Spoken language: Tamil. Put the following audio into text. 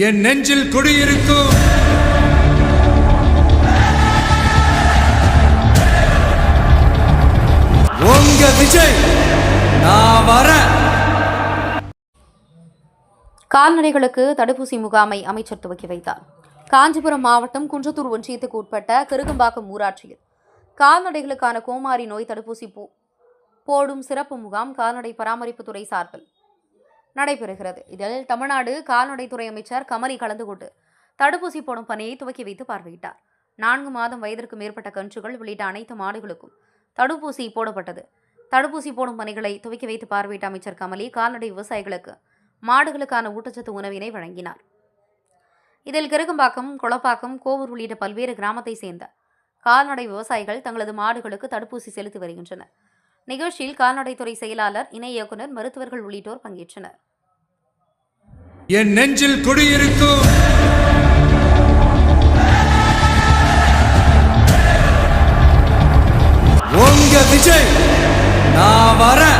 என் நெஞ்சில் குடியிருக்கும் உங்க விஜய் நான் வரேன். கால்நடைகளுக்கு தடுப்பூசி முகாமை அமைச்சர் துவக்கி வைத்தார். காஞ்சிபுரம் மாவட்டம் குன்றத்தூர் ஒன்றியத்துக்கு உட்பட்ட கிருகம்பாக்கம் ஊராட்சியில் கால்நடைகளுக்கான கோமாரி நோய் தடுப்பூசி போடும் சிறப்பு முகாம் கால்நடை பராமரிப்புத்துறை சார்பில் நடைபெறுகிறது. இதில் தமிழ்நாடு கால்நடைத்துறை அமைச்சர் கமலி கலந்து கொண்டு தடுப்பூசி போடும் பணியை துவக்கி வைத்து பார்வையிட்டார். 4 மாதம் வயதிற்கு மேற்பட்ட கன்றுகள் உள்ளிட்ட அனைத்து மாடுகளுக்கும் தடுப்பூசி போடப்பட்டது. தடுப்பூசி போடும் பணிகளை துவக்கி வைத்து பார்வையிட்ட அமைச்சர் கமலி கால்நடை விவசாயிகளுக்கு மாடுகளுக்கான ஊட்டச்சத்து உணவினை வழங்கினார். இதில் கிருகம்பாக்கம், கொளப்பாக்கம், கோவூர் உள்ளிட்ட பல்வேறு கிராமத்தை சேர்ந்த கால்நடை விவசாயிகள் தங்களது மாடுகளுக்கு தடுப்பூசி செலுத்தி வருகின்றனர். நிகழ்ச்சியில் கால்நடைத்துறை செயலாளர், இணை இயக்குநர், மருத்துவர்கள் உள்ளிட்டோர் பங்கேற்றனர். என் நெஞ்சில் குடியிருக்கும் உங்க விஜய் நான் வரேன்.